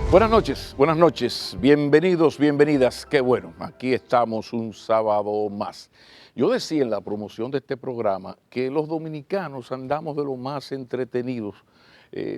Buenas noches, bienvenidos, bienvenidas. Qué bueno, aquí estamos un sábado más. Yo decía en la promoción de este programa que los dominicanos andamos de lo más entretenidos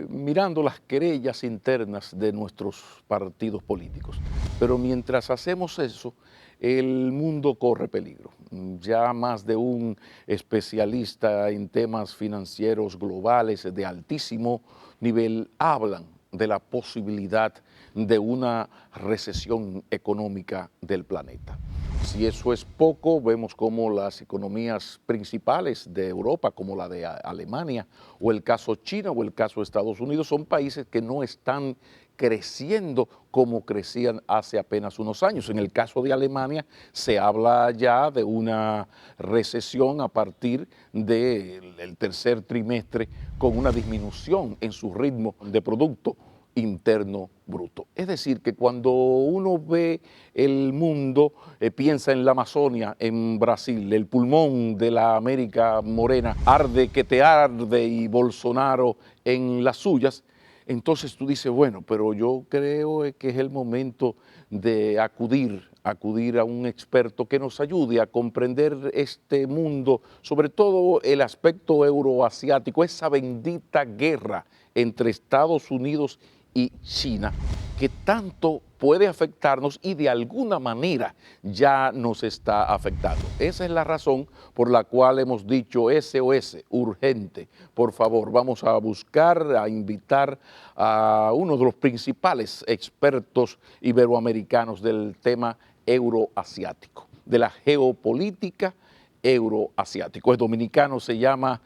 mirando las querellas internas de nuestros partidos políticos. Pero mientras hacemos eso, el mundo corre peligro. Ya más de un especialista en temas financieros globales de altísimo nivel hablan de la posibilidad de una recesión económica del planeta. Si eso es poco, vemos cómo las economías principales de Europa, como la de Alemania, o el caso China o el caso Estados Unidos, son países que no están creciendo como crecían hace apenas unos años. En el caso de Alemania se habla ya de una recesión a partir del tercer trimestre con una disminución en su ritmo de Producto Interno Bruto. Es decir, que cuando uno ve el mundo, piensa en la Amazonia, en Brasil, el pulmón de la América morena, arde que te arde y Bolsonaro en las suyas, entonces tú dices, bueno, pero yo creo que es el momento de acudir a un experto que nos ayude a comprender este mundo, sobre todo el aspecto euroasiático, esa bendita guerra entre Estados Unidos y China, que tanto puede afectarnos y de alguna manera ya nos está afectando. Esa es la razón por la cual hemos dicho SOS, urgente. Por favor, vamos a buscar, a invitar a uno de los principales expertos iberoamericanos del tema euroasiático, de la geopolítica euroasiático. Es dominicano, se llama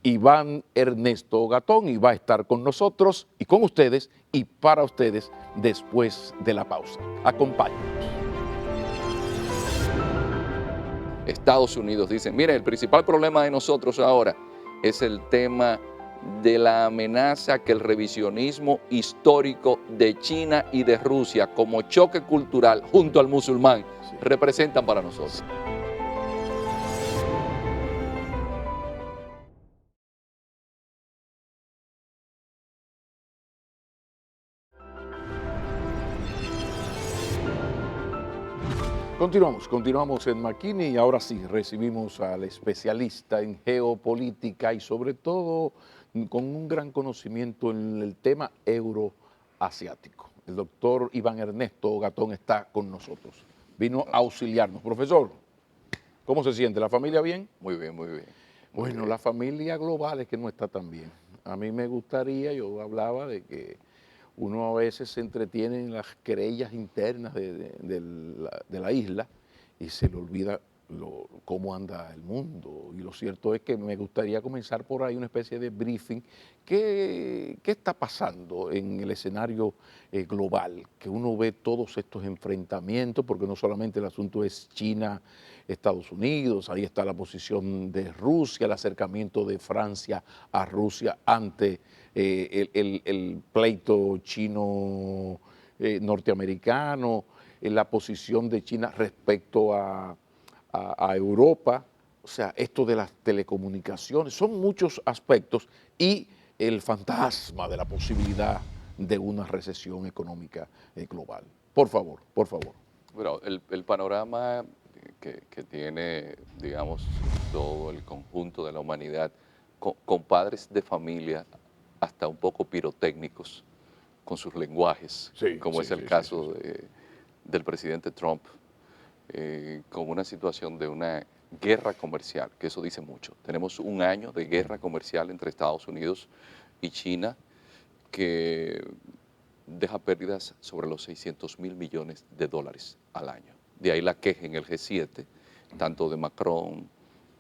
Iván Ernesto Gatón y va a estar con nosotros y con ustedes y para ustedes después de la pausa. Acompáñenos. Estados Unidos dicen, mire, el principal problema de nosotros ahora es el tema de la amenaza que el revisionismo histórico de China y de Rusia como choque cultural junto al musulmán representan para nosotros. Continuamos en McKinney y ahora sí recibimos al especialista en geopolítica y sobre todo con un gran conocimiento en el tema euroasiático. El doctor Iván Ernesto Gatón está con nosotros. Vino a auxiliarnos. Profesor, ¿cómo se siente? ¿La familia bien? Muy bien, muy bien. Bueno, la familia global es que no está tan bien. A mí me gustaría, yo hablaba de que uno a veces se entretiene en las querellas internas de la isla y se le olvida cómo anda el mundo. Y lo cierto es que me gustaría comenzar por ahí una especie de briefing. ¿Qué está pasando en el escenario global? Que uno ve todos estos enfrentamientos, porque no solamente el asunto es China, Estados Unidos, ahí está la posición de Rusia, el acercamiento de Francia a Rusia ante el pleito chino norteamericano, la posición de China respecto a Europa, o sea, esto de las telecomunicaciones, son muchos aspectos y el fantasma de la posibilidad de una recesión económica global. Por favor, por favor. Bueno, el panorama que tiene, digamos, todo el conjunto de la humanidad, con padres de familia hasta un poco pirotécnicos con sus lenguajes, Sí, como sí, es el sí, sí, sí, caso sí. del presidente Trump, con una situación de una guerra comercial, que eso dice mucho. Tenemos un año de guerra comercial entre Estados Unidos y China que deja pérdidas sobre los 600.000 millones de dólares al año. De ahí la queja en el G7, tanto de Macron,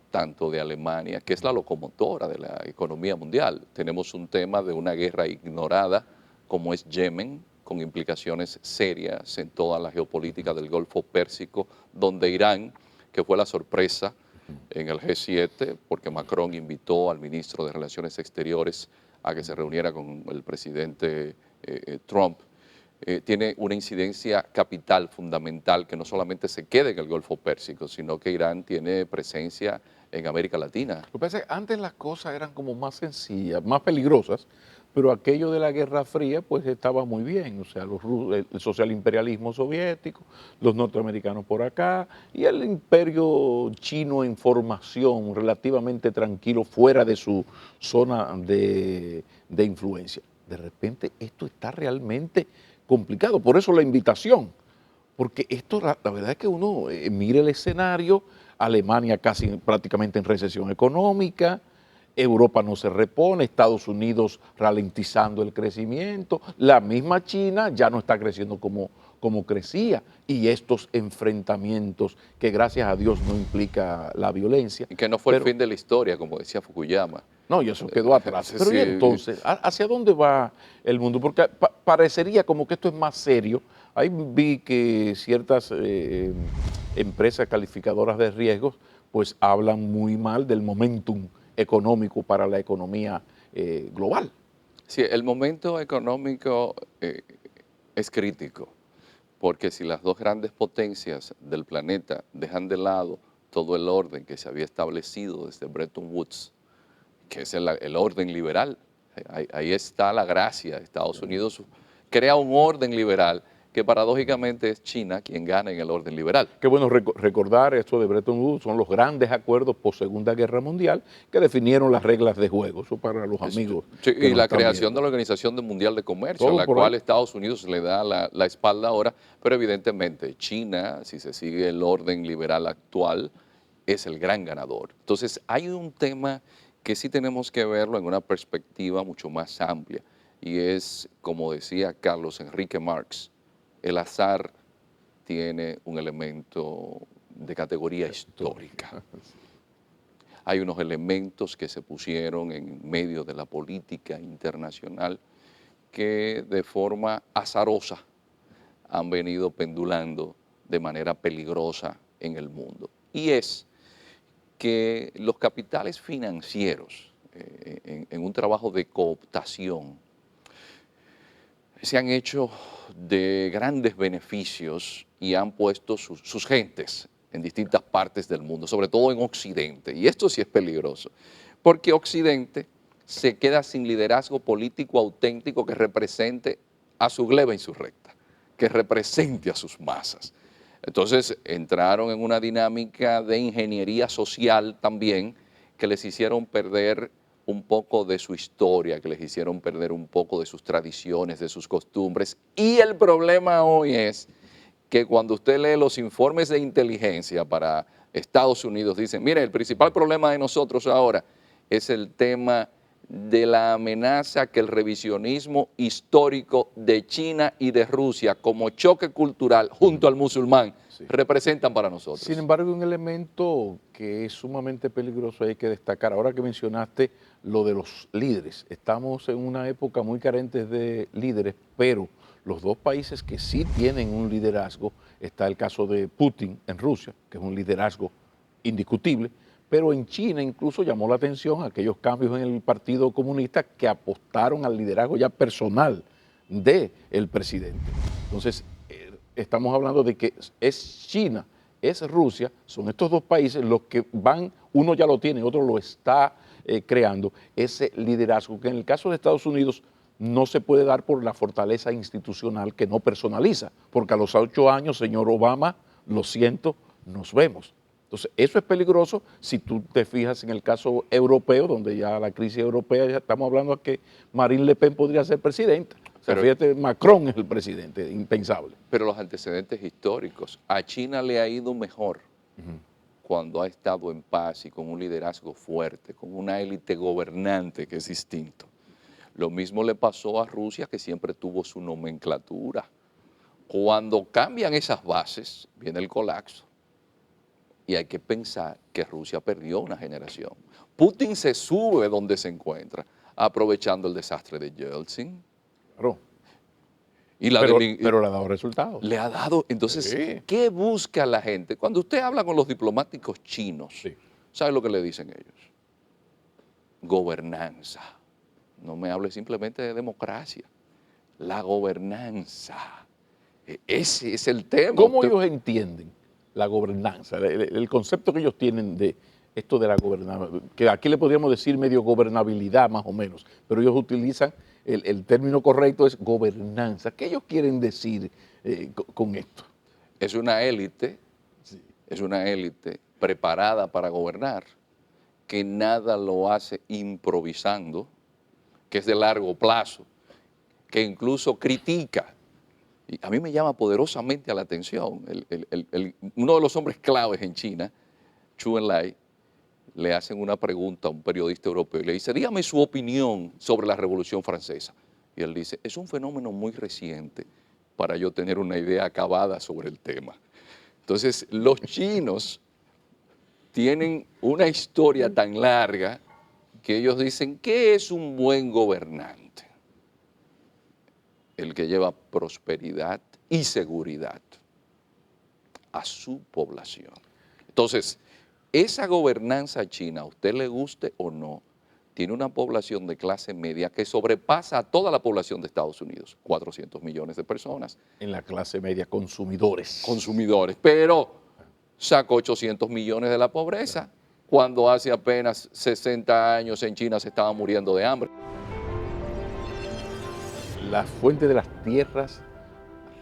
tanto de Alemania, que es la locomotora de la economía mundial. Tenemos un tema de una guerra ignorada como es Yemen, con implicaciones serias en toda la geopolítica del Golfo Pérsico, donde Irán, que fue la sorpresa en el G7, porque Macron invitó al ministro de Relaciones Exteriores a que se reuniera con el presidente Trump, tiene una incidencia capital fundamental que no solamente se quede en el Golfo Pérsico, sino que Irán tiene presencia en América Latina. Lo que pasa es que antes las cosas eran como más sencillas, más peligrosas, pero aquello de la Guerra Fría pues estaba muy bien, o sea, el social imperialismo soviético, los norteamericanos por acá y el imperio chino en formación relativamente tranquilo fuera de su zona de influencia. De repente esto está realmente complicado, por eso la invitación, porque esto la verdad es que uno mira el escenario, Alemania casi prácticamente en recesión económica, Europa no se repone, Estados Unidos ralentizando el crecimiento, la misma China ya no está creciendo como crecía, y estos enfrentamientos que gracias a Dios no implica la violencia. Y que no fue el fin de la historia, como decía Fukuyama. No, y eso quedó atrás. Pero Sí. ¿y entonces hacia dónde va el mundo? Porque parecería como que esto es más serio. Ahí vi que ciertas empresas calificadoras de riesgos pues hablan muy mal del momentum económico para la economía global. Sí, el momento económico es crítico, porque si las dos grandes potencias del planeta dejan de lado todo el orden que se había establecido desde Bretton Woods, que es el orden liberal, ahí está la gracia. Estados Unidos crea un orden liberal que paradójicamente es China quien gana en el orden liberal. Qué bueno recordar esto de Bretton Woods, son los grandes acuerdos post Segunda Guerra Mundial que definieron las reglas de juego, eso para los amigos. Sí, que y nos la están creación viendo. de la Organización Mundial de Comercio, Todo a la por cual ahí. Estados Unidos le da la espalda ahora, pero evidentemente China, si se sigue el orden liberal actual, es el gran ganador. Entonces hay un tema que sí tenemos que verlo en una perspectiva mucho más amplia, y es, como decía Carlos Enrique Marx, el azar tiene un elemento de categoría histórica. Hay unos elementos que se pusieron en medio de la política internacional que de forma azarosa han venido pendulando de manera peligrosa en el mundo. Y es que los capitales financieros, en un trabajo de cooptación, se han hecho de grandes beneficios y han puesto sus gentes en distintas partes del mundo, sobre todo en Occidente. Y esto sí es peligroso, porque Occidente se queda sin liderazgo político auténtico que represente a su gleba insurrecta, que represente a sus masas. Entonces entraron en una dinámica de ingeniería social también que les hicieron perder un poco de su historia, que les hicieron perder un poco de sus tradiciones, de sus costumbres. Y el problema hoy es que cuando usted lee los informes de inteligencia para Estados Unidos, dicen, mire, el principal problema de nosotros ahora es el tema de la amenaza que el revisionismo histórico de China y de Rusia como choque cultural junto al musulmán representan para nosotros. Sin embargo, un elemento que es sumamente peligroso hay que destacar, ahora que mencionaste lo de los líderes, estamos en una época muy carentes de líderes, pero los dos países que sí tienen un liderazgo, está el caso de Putin en Rusia, que es un liderazgo indiscutible, pero en China incluso llamó la atención aquellos cambios en el Partido Comunista que apostaron al liderazgo ya personal del presidente. Entonces, estamos hablando de que es China, es Rusia, son estos dos países los que van, uno ya lo tiene, otro lo está creando, ese liderazgo que en el caso de Estados Unidos no se puede dar por la fortaleza institucional que no personaliza, porque a los 8 años, señor Obama, lo siento, nos vemos. Entonces, eso es peligroso si tú te fijas en el caso europeo, donde ya la crisis europea, ya estamos hablando de que Marine Le Pen podría ser presidenta. O sea, fíjate, Macron es el presidente, impensable. Pero los antecedentes históricos, a China le ha ido mejor cuando ha estado en paz y con un liderazgo fuerte, con una élite gobernante que es distinto. Lo mismo le pasó a Rusia, que siempre tuvo su nomenclatura. Cuando cambian esas bases, viene el colapso. Y hay que pensar que Rusia perdió una generación. Putin se sube donde se encuentra, aprovechando el desastre de Yeltsin. Claro. Y pero le ha dado resultados. Le ha dado. Entonces, Sí. ¿qué busca la gente? Cuando usted habla con los diplomáticos chinos, Sí. ¿sabe lo que le dicen ellos? Gobernanza. No me hable simplemente de democracia. La gobernanza. Ese es el tema. ¿Cómo ellos entienden la gobernanza? El concepto que ellos tienen de esto de la gobernabilidad, que aquí le podríamos decir medio gobernabilidad más o menos, pero ellos utilizan, el término correcto es gobernanza. ¿Qué ellos quieren decir con esto? Es una élite, es una élite preparada para gobernar, que nada lo hace improvisando, que es de largo plazo, que incluso critica. Y a mí me llama poderosamente la atención, uno de los hombres claves en China, Chu Enlai, le hacen una pregunta a un periodista europeo y le dice, dígame su opinión sobre la Revolución Francesa. Y él dice, es un fenómeno muy reciente para yo tener una idea acabada sobre el tema. Entonces, los chinos tienen una historia tan larga que ellos dicen, ¿qué es un buen gobernante? El que lleva prosperidad y seguridad a su población. Entonces, esa gobernanza china, a usted le guste o no, tiene una población de clase media que sobrepasa a toda la población de Estados Unidos, 400 millones de personas. En la clase media, consumidores. Consumidores, pero sacó 800 millones de la pobreza, cuando hace apenas 60 años en China se estaba muriendo de hambre. La fuente de las tierras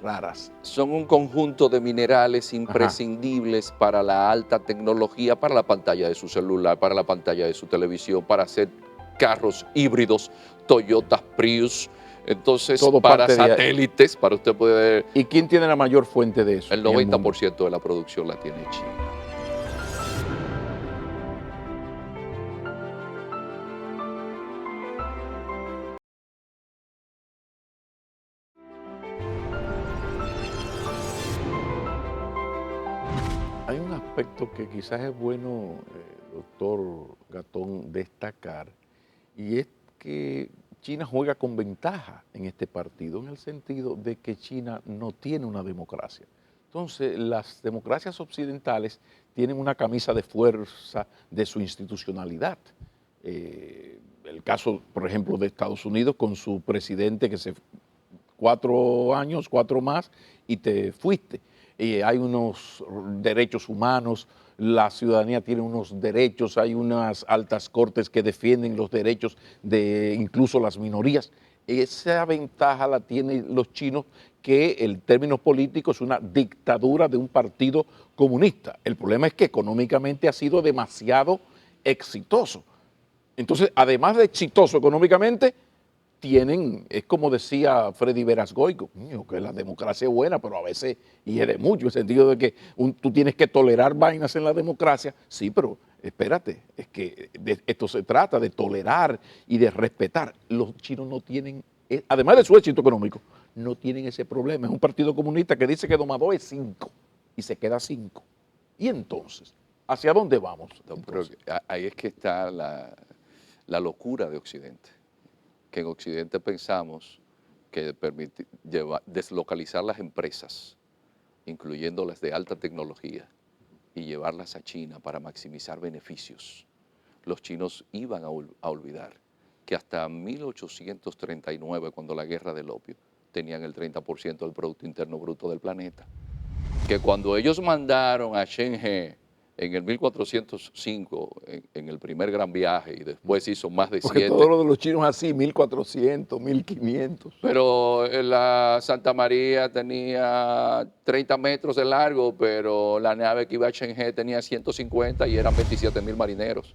raras. Son un conjunto de minerales imprescindibles para la alta tecnología, para la pantalla de su celular, para la pantalla de su televisión, para hacer carros híbridos, Toyota Prius, entonces Todo para parte de ahí. satélites, para usted poder... ¿Y quién tiene la mayor fuente de eso? El en el mundo? 90% de la producción la tiene China. Hay un aspecto que quizás es bueno, doctor Gatón, destacar, y es que China juega con ventaja en este partido, en el sentido de que China no tiene una democracia. Entonces, las democracias occidentales tienen una camisa de fuerza de su institucionalidad. El caso, por ejemplo, de Estados Unidos con su presidente que se 4 años, 4 más, y te fuiste. Hay unos derechos humanos, la ciudadanía tiene unos derechos, hay unas altas cortes que defienden los derechos de incluso las minorías. Esa ventaja la tienen los chinos, que en términos políticos es una dictadura de un partido comunista. El problema es que económicamente ha sido demasiado exitoso. Entonces, además de exitoso económicamente, tienen, es como decía Freddy Verasgoico, que la democracia es buena, pero a veces hiere mucho, en el sentido de que tú tienes que tolerar vainas en la democracia. Sí, pero espérate, es que de esto se trata, de tolerar y de respetar. Los chinos no tienen, además de su éxito económico, no tienen ese problema. Es un partido comunista que dice que Domadó es 5 y se queda 5. Y entonces, ¿hacia dónde vamos? Pero ahí es que está la locura de Occidente, que en Occidente pensamos que deslocalizar las empresas, incluyendo las de alta tecnología, y llevarlas a China para maximizar beneficios. Los chinos iban a olvidar que hasta 1839, cuando la guerra del opio, tenían el 30% del Producto Interno Bruto del planeta. Que cuando ellos mandaron a Shen He en el 1405, en el primer gran viaje, y después hizo más de Porque 7. todo lo de los chinos así, 1400, 1500. Pero la Santa María tenía 30 metros de largo, pero la nave que iba a Shanghái tenía 150 y eran 27,000 marineros.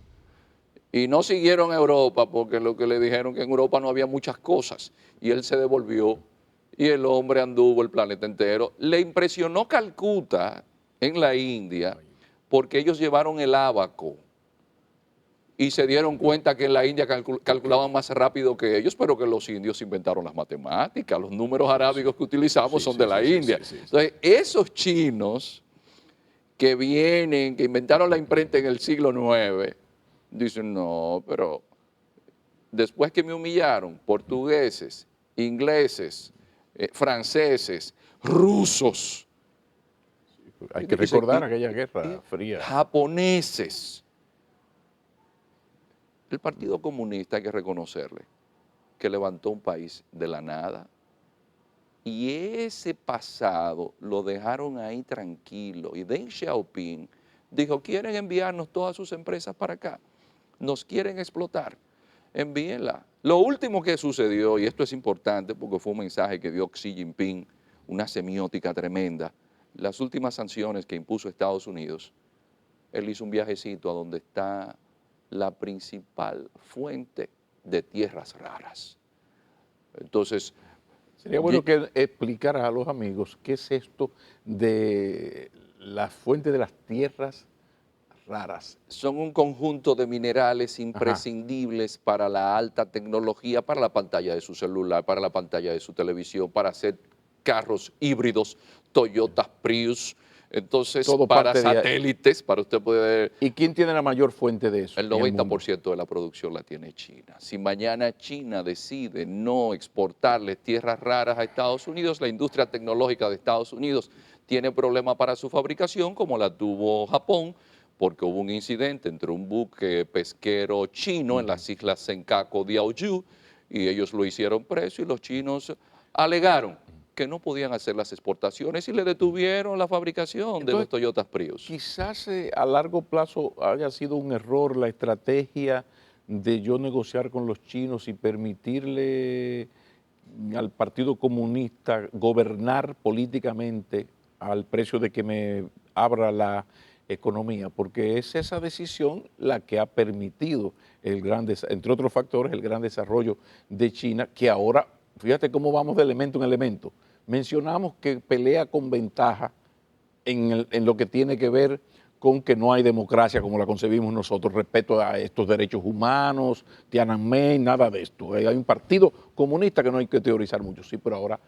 Y no siguieron a Europa porque lo que le dijeron que en Europa no había muchas cosas. Y él se devolvió y el hombre anduvo el planeta entero. Le impresionó Calcuta en la India porque ellos llevaron el ábaco y se dieron cuenta que en la India calculaban más rápido que ellos, pero que los indios inventaron las matemáticas. Los números arábigos que utilizamos son de la India. Entonces, esos chinos que vienen, que inventaron la imprenta en el siglo IX, dicen, no, pero después que me humillaron, portugueses, ingleses, franceses, rusos. Hay que recordar aquella guerra fría. Japoneses. El Partido Comunista, hay que reconocerle, que levantó un país de la nada, y ese pasado lo dejaron ahí tranquilo. Y Deng Xiaoping dijo, quieren enviarnos todas sus empresas para acá, nos quieren explotar, envíenla. Lo último que sucedió, y esto es importante porque fue un mensaje que dio Xi Jinping, una semiótica tremenda, las últimas sanciones que impuso Estados Unidos, él hizo un viajecito a donde está la principal fuente de tierras raras. Entonces, sería bueno que explicaras a los amigos qué es esto de la fuente de las tierras raras. son un conjunto de minerales imprescindibles para la alta tecnología, para la pantalla de su celular, para la pantalla de su televisión, para hacer carros híbridos, Toyota Prius, entonces Todo para parte de satélites, para usted poder... ¿Y quién tiene la mayor fuente de eso? El en el mundo? 90% de la producción la tiene China. Si mañana China decide no exportarle tierras raras a Estados Unidos, la industria tecnológica de Estados Unidos tiene problemas para su fabricación, como la tuvo Japón, porque hubo un incidente entre un buque pesquero chino en las islas Senkaku Diaoyu, y ellos lo hicieron preso, y los chinos alegaron que no podían hacer las exportaciones y le detuvieron la fabricación de los Toyota Prius. Quizás a largo plazo haya sido un error la estrategia de yo negociar con los chinos y permitirle al Partido Comunista gobernar políticamente al precio de que me abra la economía, porque es esa decisión la que ha permitido entre otros factores, el gran desarrollo de China, que ahora, fíjate cómo vamos de elemento en elemento. Mencionamos que pelea con ventaja en lo que tiene que ver con que no hay democracia como la concebimos nosotros, respeto a estos derechos humanos, Tiananmen, nada de esto. Hay un partido comunista que no hay que teorizar mucho, sí, pero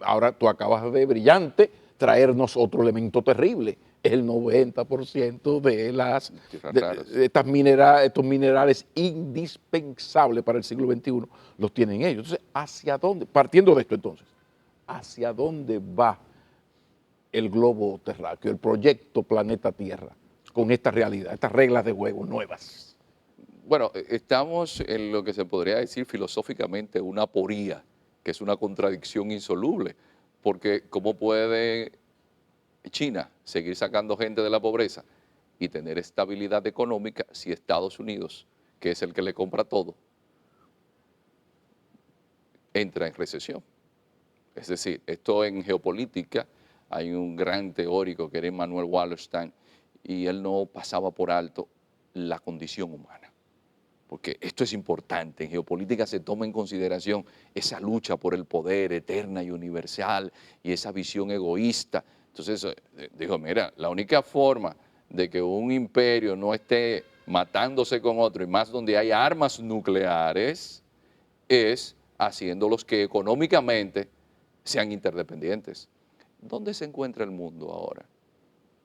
ahora tú acabas de brillante traernos otro elemento terrible. El 90% de estos minerales indispensables para el siglo XXI los tienen ellos. Entonces, ¿hacia dónde? Partiendo de esto entonces, ¿hacia dónde va el globo terráqueo, el proyecto Planeta Tierra, con esta realidad, estas reglas de juego nuevas? Bueno, estamos en lo que se podría decir filosóficamente una aporía, que es una contradicción insoluble, porque ¿cómo puede China seguir sacando gente de la pobreza y tener estabilidad económica si Estados Unidos, que es el que le compra todo, entra en recesión? Es decir, esto en geopolítica, hay un gran teórico que era Immanuel Wallerstein, y él no pasaba por alto la condición humana, porque esto es importante. En geopolítica se toma en consideración esa lucha por el poder eterna y universal y esa visión egoísta. Entonces dijo, mira, la única forma de que un imperio no esté matándose con otro, y más donde hay armas nucleares, es haciéndolos que económicamente sean interdependientes. ¿Dónde se encuentra el mundo ahora?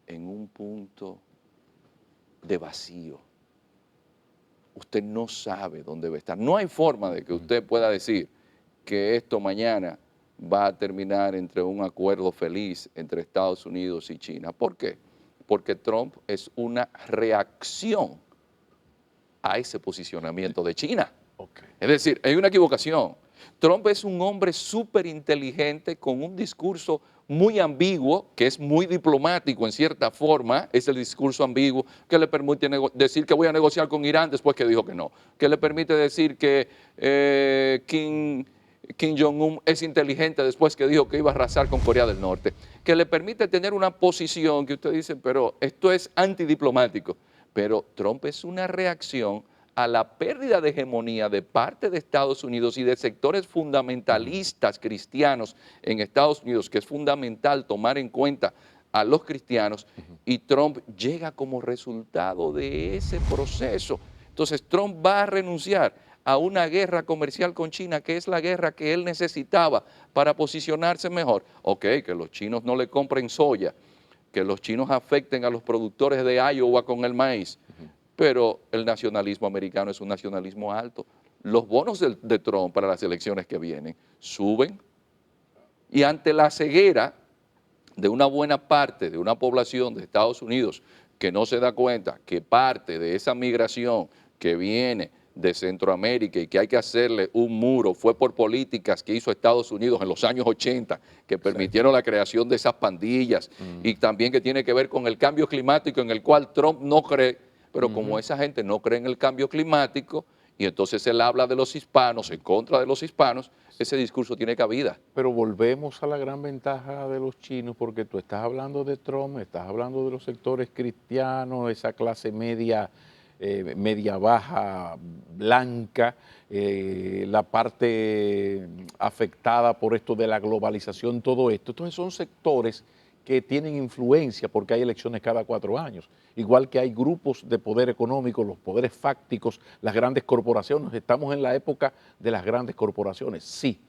En un punto de vacío. Usted no sabe dónde va a estar. No hay forma de que usted pueda decir que esto mañana va a terminar entre un acuerdo feliz entre Estados Unidos y China. ¿Por qué? Porque Trump es una reacción a ese posicionamiento de China. Okay. Es decir, hay una equivocación. Trump es un hombre súper inteligente con un discurso muy ambiguo, que es muy diplomático en cierta forma, es el discurso ambiguo que le permite decir que voy a negociar con Irán después que dijo que no, que le permite decir que Kim Jong-un es inteligente después que dijo que iba a arrasar con Corea del Norte, que le permite tener una posición que usted dice, pero esto es antidiplomático. Pero Trump es una reacción a la pérdida de hegemonía de parte de Estados Unidos y de sectores fundamentalistas cristianos en Estados Unidos, que es fundamental tomar en cuenta a los cristianos, y Trump llega como resultado de ese proceso. Entonces Trump va a renunciar a una guerra comercial con China, que es la guerra que él necesitaba para posicionarse mejor. Ok, que los chinos no le compren soya, que los chinos afecten a los productores de Iowa con el maíz, pero el nacionalismo americano es un nacionalismo alto. Los bonos de Trump para las elecciones que vienen suben, y ante la ceguera de una buena parte de una población de Estados Unidos que no se da cuenta que parte de esa migración que viene de Centroamérica y que hay que hacerle un muro fue por políticas que hizo Estados Unidos en los años 80 que permitieron la creación de esas pandillas y también que tiene que ver con el cambio climático en el cual Trump no cree, pero como esa gente no cree en el cambio climático y entonces él habla de los hispanos, en contra de los hispanos, ese discurso tiene cabida. Pero volvemos a la gran ventaja de los chinos, porque tú estás hablando de Trump, estás hablando de los sectores cristianos, esa clase media, media baja, blanca, la parte afectada por esto de la globalización, todo esto. Entonces son sectores que tienen influencia porque hay elecciones cada 4 años. Igual que hay grupos de poder económico, los poderes fácticos, las grandes corporaciones. Estamos en la época de las grandes corporaciones, sí,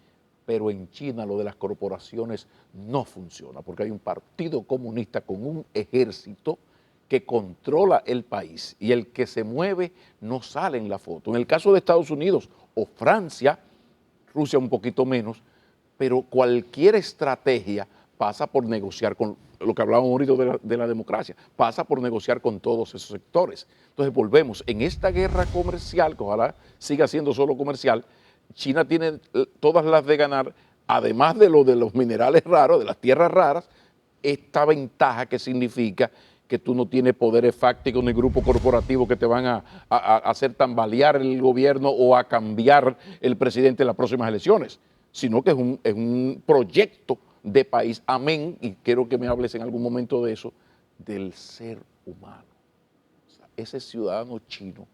pero en China lo de las corporaciones no funciona porque hay un partido comunista con un ejército que controla el país y el que se mueve no sale en la foto. En el caso de Estados Unidos o Francia, Rusia un poquito menos, pero cualquier estrategia pasa por negociar con lo que hablábamos ahorita de la democracia, pasa por negociar con todos esos sectores. Entonces volvemos, en esta guerra comercial, que ojalá siga siendo solo comercial, China tiene todas las de ganar, además de lo de los minerales raros, de las tierras raras, esta ventaja que significa que tú no tienes poderes fácticos ni grupos corporativos que te van a hacer tambalear el gobierno o a cambiar el presidente en las próximas elecciones, sino que es un proyecto de país, amén, y quiero que me hables en algún momento de eso, del ser humano. O sea, ese ciudadano chino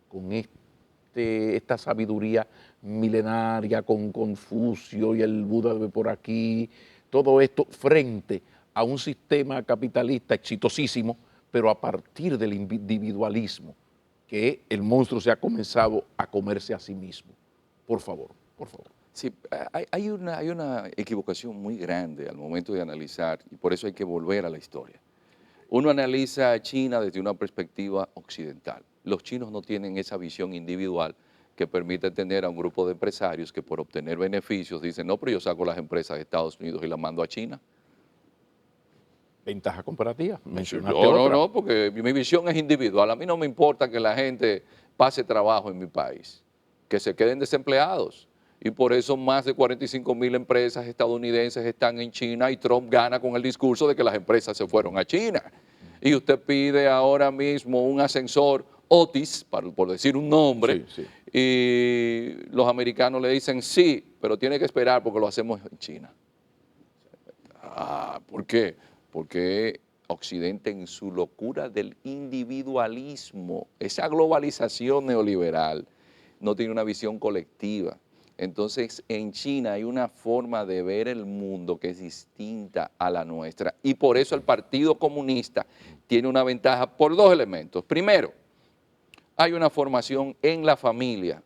con esta sabiduría milenaria, con Confucio y el Buda de por aquí, todo esto frente a un sistema capitalista exitosísimo, pero a partir del individualismo, que el monstruo se ha comenzado a comerse a sí mismo. Por favor, por favor. Sí, hay una equivocación muy grande al momento de analizar, y por eso hay que volver a la historia. Uno analiza a China desde una perspectiva occidental. Los chinos no tienen esa visión individual que permite tener a un grupo de empresarios que por obtener beneficios dicen, no, pero yo saco las empresas de Estados Unidos y las mando a China. Ventaja comparativa, mencionaste No, otra. no, porque mi visión es individual. A mí no me importa que la gente pase trabajo en mi país, que se queden desempleados. Y por eso más de 45,000 empresas estadounidenses están en China y Trump gana con el discurso de que las empresas se fueron a China. Y usted pide ahora mismo un ascensor Otis, por decir un nombre, Sí, sí. y los americanos le dicen sí, pero tiene que esperar porque lo hacemos en China. ¿Por qué? Porque Occidente en su locura del individualismo, esa globalización neoliberal, no tiene una visión colectiva. Entonces, en China hay una forma de ver el mundo que es distinta a la nuestra y por eso el Partido Comunista tiene una ventaja por 2 elementos. Primero, hay una formación en la familia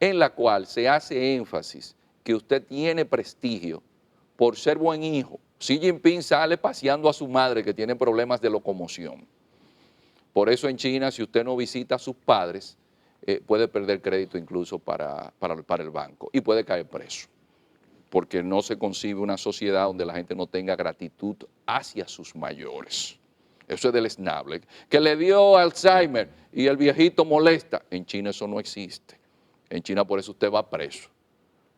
en la cual se hace énfasis que usted tiene prestigio por ser buen hijo. Xi Jinping sale paseando a su madre que tiene problemas de locomoción. Por eso en China, si usted no visita a sus padres, puede perder crédito incluso para el banco y puede caer preso, porque no se concibe una sociedad donde la gente no tenga gratitud hacia sus mayores. Eso es deleznable. Que le dio Alzheimer y el viejito molesta. En China eso no existe. En China por eso usted va preso,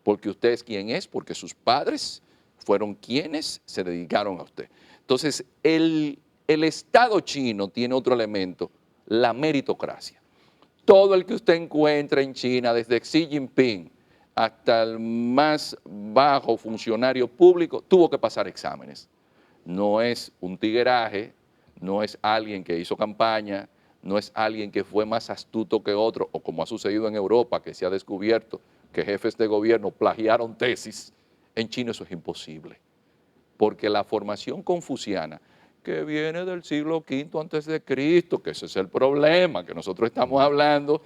porque usted es quien es, porque sus padres fueron quienes se dedicaron a usted. Entonces, el Estado chino tiene otro elemento, la meritocracia. Todo el que usted encuentra en China, desde Xi Jinping hasta el más bajo funcionario público, tuvo que pasar exámenes. No es un tigueraje, no es alguien que hizo campaña, no es alguien que fue más astuto que otro, o como ha sucedido en Europa, que se ha descubierto que jefes de gobierno plagiaron tesis. En China eso es imposible, porque la formación confuciana, que viene del siglo V antes de Cristo, que ese es el problema que nosotros estamos hablando,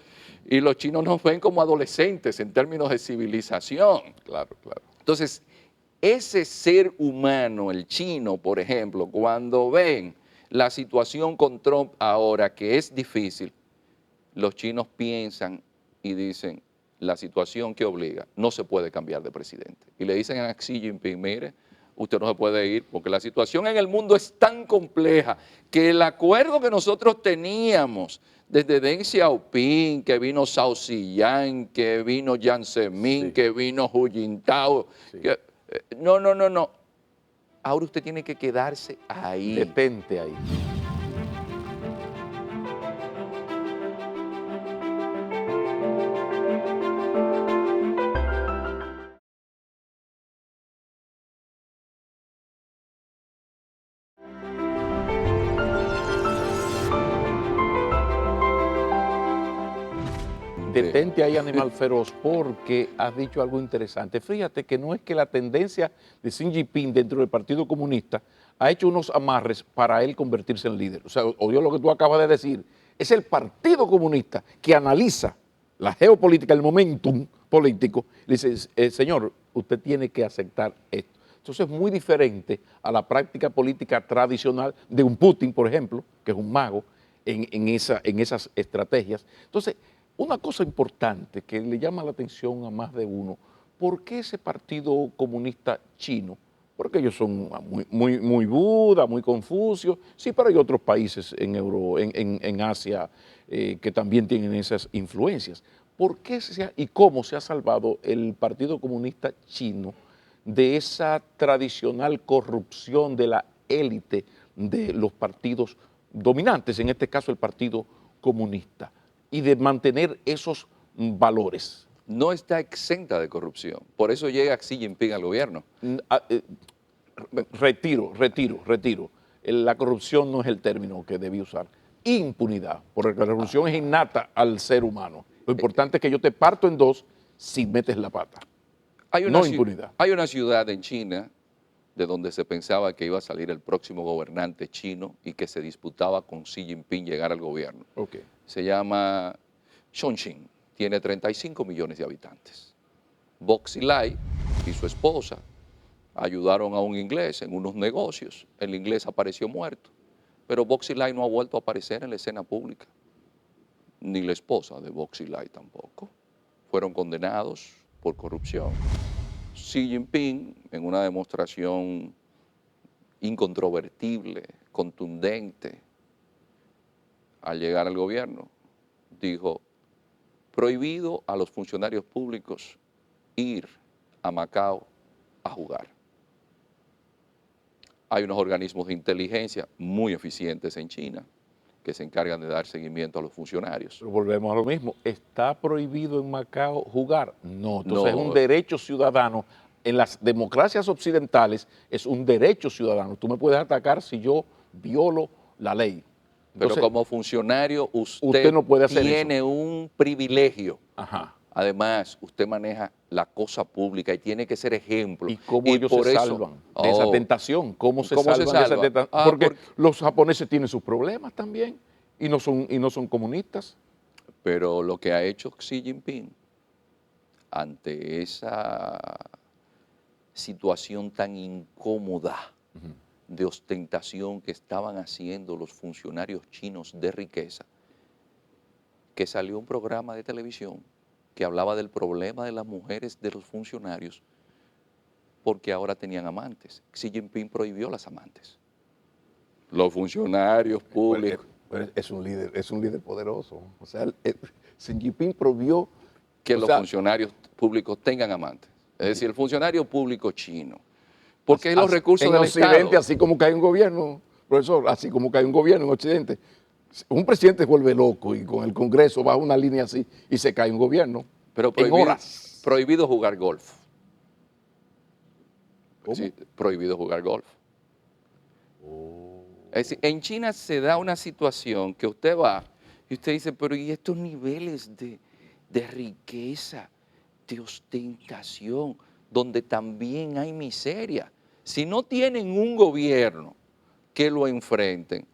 y los chinos nos ven como adolescentes en términos de civilización. Claro, claro. Entonces, ese ser humano, el chino, por ejemplo, cuando ven la situación con Trump ahora, que es difícil, los chinos piensan y dicen, la situación que obliga, no se puede cambiar de presidente. Y le dicen a Xi Jinping, mire, usted no se puede ir porque la situación en el mundo es tan compleja que el acuerdo que nosotros teníamos Desde Deng Xiaoping, que vino Zhao Ziyang, que vino Jiang Zemin, Sí. que vino Hu Jintao. Sí. No, no, no, no. Ahora usted tiene que quedarse ahí. Detente ahí. Detente ahí, animal feroz, porque has dicho algo interesante. Fíjate que no es que la tendencia de Xi Jinping dentro del Partido Comunista ha hecho unos amarres para él convertirse en líder. O sea, oyó lo que tú acabas de decir. Es el Partido Comunista que analiza la geopolítica, el momentum político, y dice, señor, usted tiene que aceptar esto. Entonces es muy diferente a la práctica política tradicional de un Putin, por ejemplo, que es un mago en esas estrategias. Entonces, una cosa importante que le llama la atención a más de uno, ¿por qué ese Partido Comunista Chino? Porque ellos son muy Buda, muy Confucio, sí, pero hay otros países en Asia que también tienen esas influencias. ¿Por qué y cómo se ha salvado el Partido Comunista Chino de esa tradicional corrupción de la élite de los partidos dominantes, en este caso el Partido Comunista, y de mantener esos valores? No está exenta de corrupción. Por eso llega Xi Jinping al gobierno. Retiro. La corrupción no es el término que debí usar. Impunidad, porque la corrupción es innata al ser humano. Lo importante es que yo te parto en dos si metes la pata. No impunidad. Hay una ciudad en China de donde se pensaba que iba a salir el próximo gobernante chino y que se disputaba con Xi Jinping llegar al gobierno. Okay. Se llama Chongqing, tiene 35 millones de habitantes. Bob Xilai y su esposa ayudaron a un inglés en unos negocios. El inglés apareció muerto, pero Bob Xilai no ha vuelto a aparecer en la escena pública, ni la esposa de Bob Xilai tampoco. Fueron condenados por corrupción. Xi Jinping, en una demostración incontrovertible, contundente, al llegar al gobierno, dijo, prohibido a los funcionarios públicos ir a Macao a jugar. Hay unos organismos de inteligencia muy eficientes en China que se encargan de dar seguimiento a los funcionarios. Pero volvemos a lo mismo. ¿Está prohibido en Macao jugar? No. Entonces No. es un derecho ciudadano. En las democracias occidentales es un derecho ciudadano. Tú me puedes atacar si yo violo la ley. Entonces, pero como funcionario usted no puede hacer tiene eso. un privilegio. Ajá. Además, usted maneja la cosa pública y tiene que ser ejemplo. ¿Y cómo ellos se salvan de esa tentación? ¿Cómo se salvan de esa tentación? Porque los japoneses tienen sus problemas también y no son comunistas. Pero lo que ha hecho Xi Jinping ante esa situación tan incómoda de ostentación que estaban haciendo los funcionarios chinos de riqueza, que salió un programa de televisión que hablaba del problema de las mujeres de los funcionarios porque ahora tenían amantes. Xi Jinping prohibió las amantes. Los funcionarios públicos. Es un líder poderoso. O sea, Xi Jinping prohibió que los funcionarios públicos tengan amantes. Es decir, el funcionario público chino. Porque los recursos del Estado. En Occidente, así como cae un gobierno, profesor, así como cae un gobierno en Occidente, un presidente se vuelve loco y con el Congreso baja una línea así y se cae un gobierno. Pero prohibido jugar golf. Sí, prohibido jugar golf. Es decir, en China se da una situación que usted va y usted dice, pero ¿y estos niveles de riqueza, de ostentación, donde también hay miseria? Si no tienen un gobierno que lo enfrenten,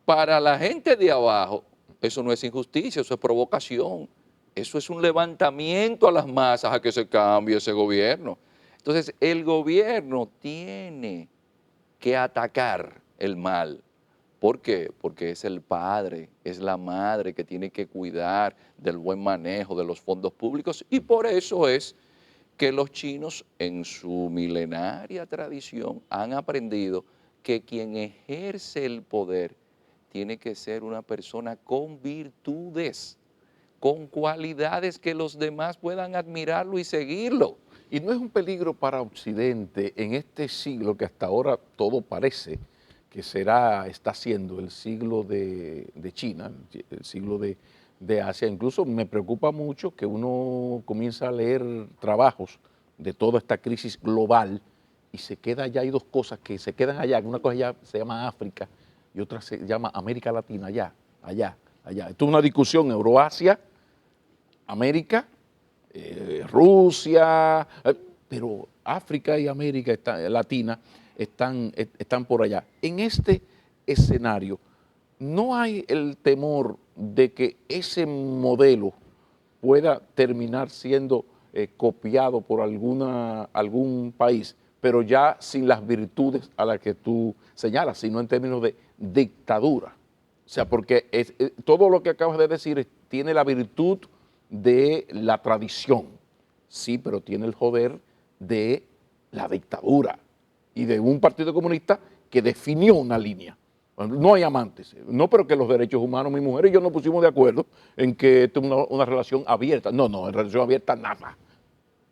para la gente de abajo, eso no es injusticia, eso es provocación. Eso es un levantamiento a las masas a que se cambie ese gobierno. Entonces, el gobierno tiene que atacar el mal. ¿Por qué? Porque es el padre, es la madre que tiene que cuidar del buen manejo de los fondos públicos y por eso es que los chinos en su milenaria tradición han aprendido que quien ejerce el poder tiene que ser una persona con virtudes, con cualidades que los demás puedan admirarlo y seguirlo. Y no es un peligro para Occidente en este siglo que hasta ahora todo parece que está siendo el siglo de China, el siglo de Asia. Incluso me preocupa mucho que uno comienza a leer trabajos de toda esta crisis global y se queda allá. Hay dos cosas que se quedan allá. Una cosa ya se llama África y otra se llama América Latina, allá. Esto es una discusión Euroasia, América, Rusia, pero África y América Latina están por allá. En este escenario, ¿no hay el temor de que ese modelo pueda terminar siendo copiado por algún país, pero ya sin las virtudes a las que tú señalas, sino en términos de dictadura? O sea, porque todo lo que acabas de decir tiene la virtud de la tradición, sí, pero tiene el joder de la dictadura y de un partido comunista que definió una línea. No hay amantes, no, pero que los derechos humanos, mi mujer y yo nos pusimos de acuerdo en que esto es una relación abierta. No, en relación abierta nada.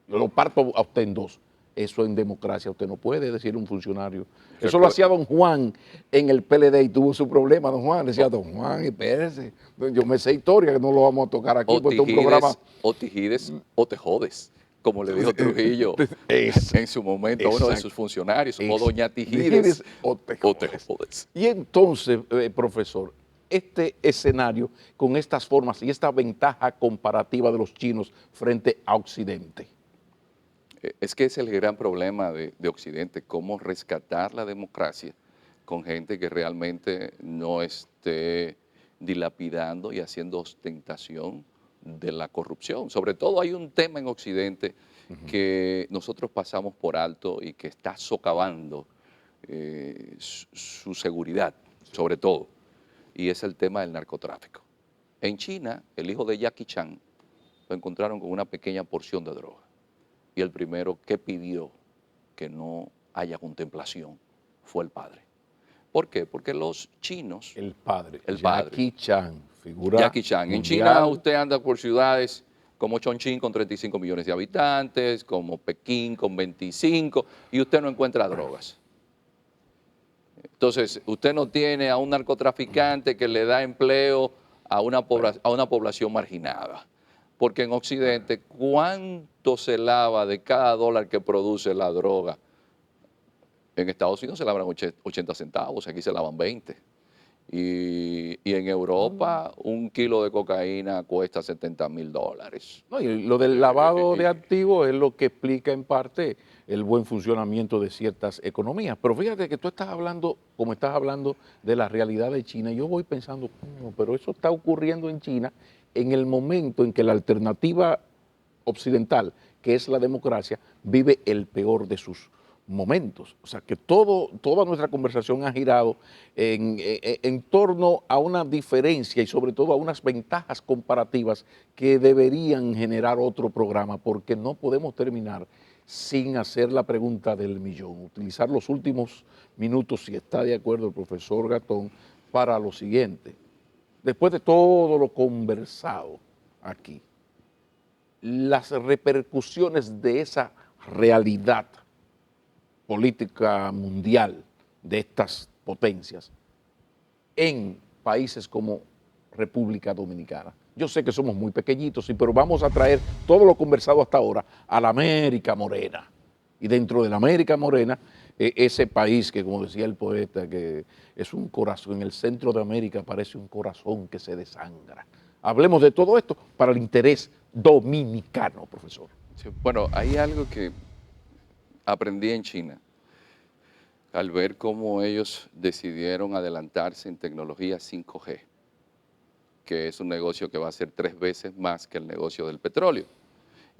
Yo lo parto a usted en dos. Eso en democracia usted no puede decir un funcionario. Eso lo hacía don Juan en el PLD y tuvo su problema, don Juan. Decía, don Juan, espérese. Yo me sé historia que no lo vamos a tocar aquí porque es un programa. O te gides o te jodes, como le dijo Trujillo en su momento a uno de sus funcionarios, o doña Tijides o te jodes. Y entonces, profesor, este escenario con estas formas y esta ventaja comparativa de los chinos frente a Occidente. Es que es el gran problema de Occidente, cómo rescatar la democracia con gente que realmente no esté dilapidando y haciendo ostentación de la corrupción. Sobre todo hay un tema en Occidente que nosotros pasamos por alto y que está socavando su seguridad, sobre todo, y es el tema del narcotráfico. En China, el hijo de Jackie Chan lo encontraron con una pequeña porción de droga. Y el primero que pidió que no haya contemplación fue el padre. ¿Por qué? Porque los chinos... El padre. Jackie Chan, figura Jackie Chan. En China usted anda por ciudades como Chongqing con 35 millones de habitantes, como Pekín con 25, y usted no encuentra drogas. Entonces, usted no tiene a un narcotraficante que le da empleo a una población marginada. Porque en Occidente, ¿cuánto se lava de cada dólar que produce la droga? En Estados Unidos se lavan 80 centavos, aquí se lavan 20. Y en Europa, un kilo de cocaína cuesta $70,000. No, y lo del lavado de activos es lo que explica en parte el buen funcionamiento de ciertas economías. Pero fíjate que tú estás hablando, como estás hablando de la realidad de China, yo voy pensando, pero eso está ocurriendo en China en el momento en que la alternativa occidental, que es la democracia, vive el peor de sus momentos. O sea, que toda nuestra conversación ha girado en torno a una diferencia y sobre todo a unas ventajas comparativas que deberían generar otro programa, porque no podemos terminar sin hacer la pregunta del millón. Utilizar los últimos minutos, si está de acuerdo el profesor Gatón, para lo siguiente. Después de todo lo conversado aquí, las repercusiones de esa realidad política mundial de estas potencias en países como República Dominicana. Yo sé que somos muy pequeñitos, sí, pero vamos a traer todo lo conversado hasta ahora a la América Morena. Y dentro de la América Morena, ese país que, como decía el poeta, que es un corazón, en el centro de América parece un corazón que se desangra. Hablemos de todo esto para el interés dominicano, profesor. Sí, bueno, hay algo que aprendí en China al ver cómo ellos decidieron adelantarse en tecnología 5G, que es un negocio que va a ser 3 veces más que el negocio del petróleo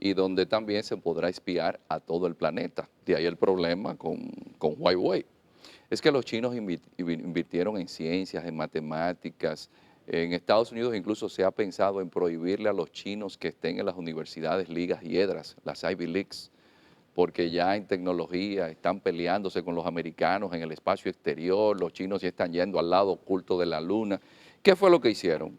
y donde también se podrá espiar a todo el planeta. De ahí el problema con Huawei. Es que los chinos invirtieron en ciencias, en matemáticas. En Estados Unidos incluso se ha pensado en prohibirle a los chinos que estén en las universidades, ligas y edras, las Ivy Leagues, porque ya en tecnología están peleándose con los americanos en el espacio exterior, los chinos ya están yendo al lado oculto de la luna. ¿Qué fue lo que hicieron?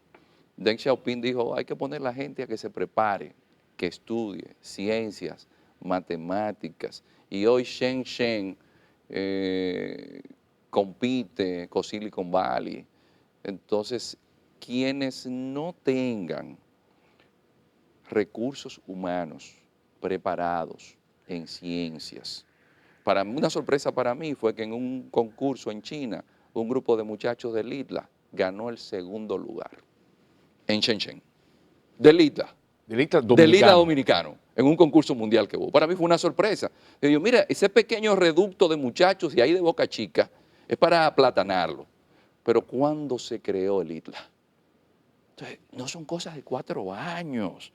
Deng Xiaoping dijo, hay que poner a la gente a que se prepare, que estudie ciencias, matemáticas. Y hoy Shenzhen compite con Silicon Valley. Entonces, quienes no tengan recursos humanos preparados en ciencias. Para mí, una sorpresa para mí fue que en un concurso en China, un grupo de muchachos del ITLA ganó el segundo lugar en Shenzhen. Del ITLA. Del ITLA dominicano, en un concurso mundial que hubo. Para mí fue una sorpresa. Yo digo, mira, ese pequeño reducto de muchachos de ahí de Boca Chica es para aplatanarlo. Pero ¿cuándo se creó el ITLA? Entonces, no son cosas de 4 años.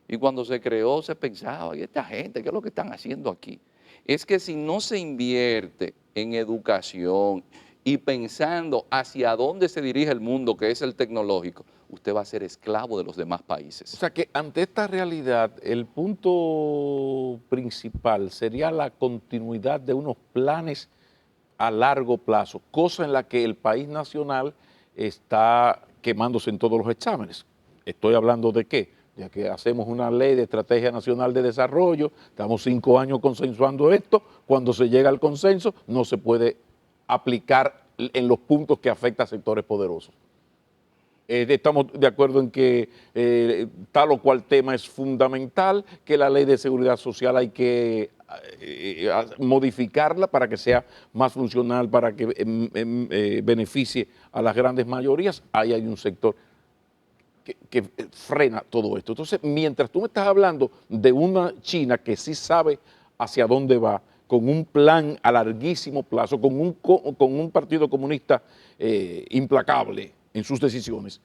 Y cuando se creó se pensaba, ¿y esta gente qué es lo que están haciendo aquí? Es que si no se invierte en educación y pensando hacia dónde se dirige el mundo, que es el tecnológico, usted va a ser esclavo de los demás países. O sea que ante esta realidad, el punto principal sería la continuidad de unos planes a largo plazo, cosa en la que el país nacional está quemándose en todos los exámenes. Estoy hablando de qué, ya que hacemos una ley de estrategia nacional de desarrollo, estamos 5 años consensuando esto, cuando se llega al consenso no se puede aplicar en los puntos que afecta a sectores poderosos. Estamos de acuerdo en que tal o cual tema es fundamental, que la ley de seguridad social hay que modificarla para que sea más funcional, para que beneficie a las grandes mayorías. Ahí hay un sector que frena todo esto. Entonces, mientras tú me estás hablando de una China que sí sabe hacia dónde va, con un plan a larguísimo plazo, con un partido comunista implacable en sus decisiones,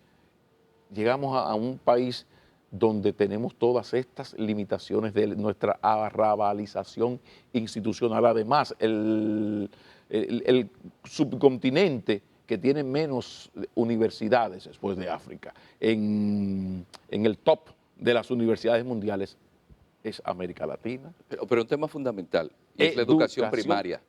llegamos a un país donde tenemos todas estas limitaciones de nuestra arrabalización institucional. Además, el subcontinente que tiene menos universidades después de África, en el top de las universidades mundiales, es América Latina. Pero un tema fundamental, y es la educación primaria.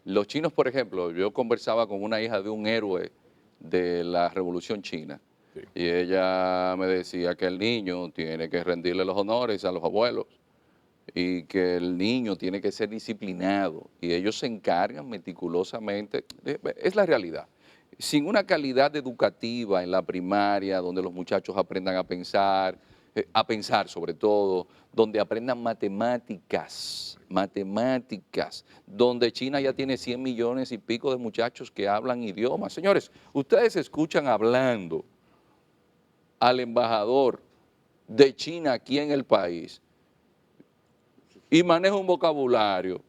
Los chinos, por ejemplo, yo conversaba con una hija de un héroe de la Revolución China, sí, y ella me decía que el niño tiene que rendirle los honores a los abuelos y que el niño tiene que ser disciplinado, y ellos se encargan meticulosamente, es la realidad. Sin una calidad educativa en la primaria, donde los muchachos aprendan a pensar sobre todo, donde aprendan matemáticas, donde China ya tiene 100 millones y pico de muchachos que hablan idiomas. Señores, ustedes escuchan hablando al embajador de China aquí en el país y maneja un vocabulario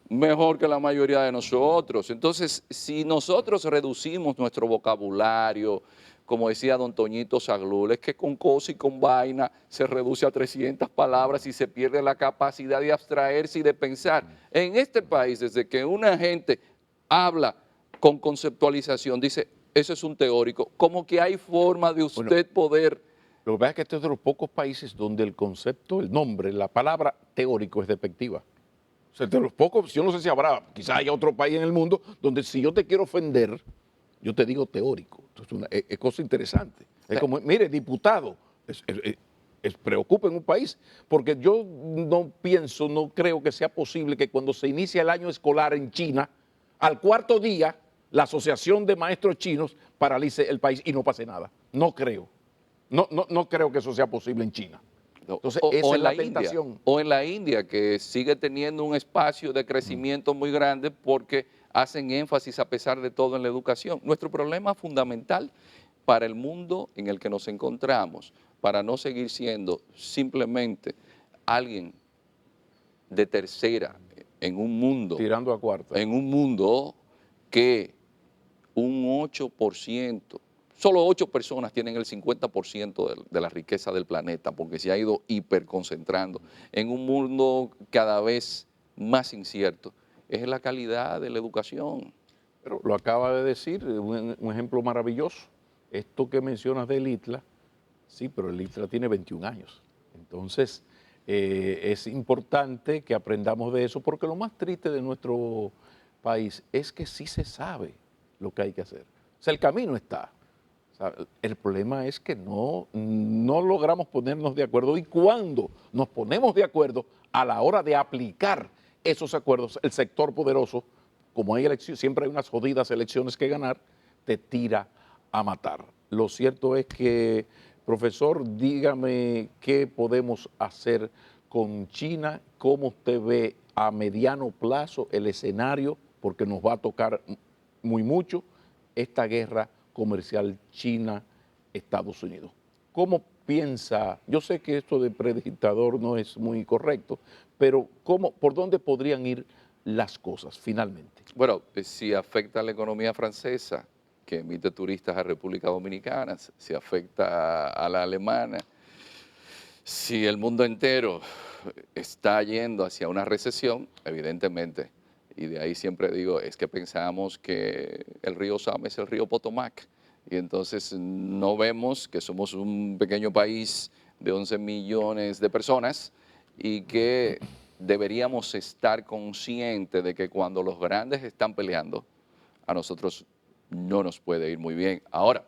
mejor que la mayoría de nosotros. Entonces, si nosotros reducimos nuestro vocabulario, como decía don Toñito Saglul, es que con cosa y con vaina se reduce a 300 palabras y se pierde la capacidad de abstraerse y de pensar. En este país, desde que una gente habla con conceptualización, dice, eso es un teórico, como que hay forma de usted poder... Lo que pasa es que este es de los pocos países donde el concepto, el nombre, la palabra teórico es despectiva. O sea, de los pocos, yo no sé si habrá, quizás haya otro país en el mundo donde si yo te quiero ofender, yo te digo teórico. Entonces, es cosa interesante. Es como, mire, diputado, preocupa en un país, porque yo no pienso, no creo que sea posible que cuando se inicia el año escolar en China, al 4.º día, la Asociación de Maestros Chinos paralice el país y no pase nada. No creo. No creo que eso sea posible en China. Entonces, esa es la tentación. O en la India, que sigue teniendo un espacio de crecimiento muy grande porque hacen énfasis a pesar de todo en la educación. Nuestro problema fundamental para el mundo en el que nos encontramos, para no seguir siendo simplemente alguien de tercera en un mundo, tirando a cuarta, en un mundo que un 8%, solo 8 personas tienen el 50% de la riqueza del planeta, porque se ha ido hiperconcentrando en un mundo cada vez más incierto. Es la calidad de la educación. Pero lo acaba de decir, un ejemplo maravilloso. Esto que mencionas del ITLA, sí, pero el ITLA tiene 21 años. Entonces, Es importante que aprendamos de eso, porque lo más triste de nuestro país es que sí se sabe lo que hay que hacer. O sea, el camino está. O sea, el problema es que no logramos ponernos de acuerdo, y cuando nos ponemos de acuerdo a la hora de aplicar esos acuerdos, el sector poderoso, como hay elecciones, siempre hay unas jodidas elecciones que ganar, te tira a matar. Lo cierto es que, profesor, dígame qué podemos hacer con China, cómo usted ve a mediano plazo el escenario, porque nos va a tocar muy mucho esta guerra comercial China-Estados Unidos. ¿Cómo piensa? Yo sé que esto de predictador no es muy correcto, pero ¿por dónde podrían ir las cosas finalmente? Bueno, si afecta a la economía francesa, que emite turistas a República Dominicana, si afecta a la alemana, si el mundo entero está yendo hacia una recesión, evidentemente, y de ahí siempre digo, es que pensamos que el río Sama es el río Potomac, y entonces no vemos que somos un pequeño país de 11 millones de personas y que deberíamos estar conscientes de que cuando los grandes están peleando, a nosotros no nos puede ir muy bien. Ahora,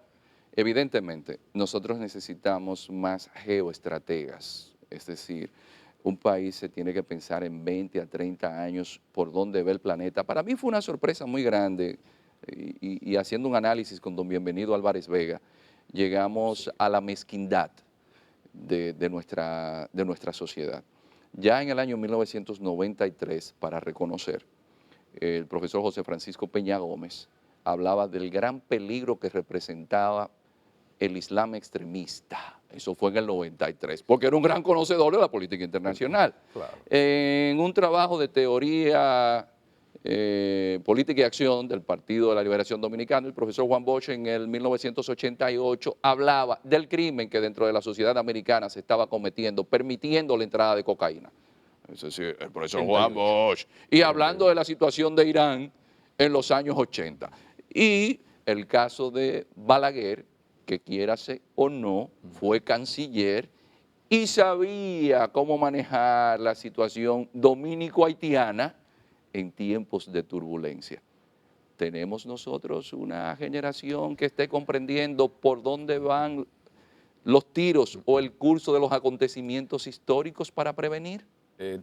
evidentemente, nosotros necesitamos más geoestrategas, es decir, un país se tiene que pensar en 20 a 30 años por dónde ve el planeta. Para mí fue una sorpresa muy grande y haciendo un análisis con don Bienvenido Álvarez Vega, llegamos a la mezquindad de nuestra sociedad. Ya en el año 1993, para reconocer, el profesor José Francisco Peña Gómez hablaba del gran peligro que representaba el Islam extremista. Eso fue en el 93, porque era un gran conocedor de la política internacional. Claro. En un trabajo de teoría política y acción del Partido de la Liberación Dominicana, el profesor Juan Bosch en el 1988 hablaba del crimen que dentro de la sociedad americana se estaba cometiendo, permitiendo la entrada de cocaína. Es decir, el profesor Juan Bosch. Y hablando de la situación de Irán en los años 80. Y el caso de Balaguer, que quiérase o no, fue canciller y sabía cómo manejar la situación dominico-haitiana en tiempos de turbulencia. ¿Tenemos nosotros una generación que esté comprendiendo por dónde van los tiros o el curso de los acontecimientos históricos para prevenir?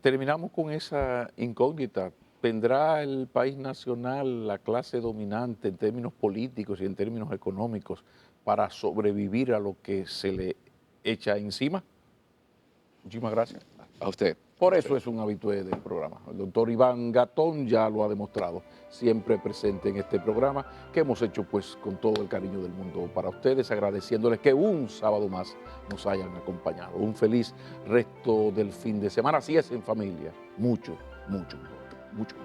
Terminamos con esa incógnita. ¿Tendrá el país nacional la clase dominante en términos políticos y en términos económicos para sobrevivir a lo que se le echa encima? Muchísimas gracias. A usted. Por eso es un habitué del programa. El doctor Iván Gatón ya lo ha demostrado, siempre presente en este programa, que hemos hecho pues con todo el cariño del mundo para ustedes, agradeciéndoles que un sábado más nos hayan acompañado. Un feliz resto del fin de semana, si es en familia, mucho, mucho, mucho.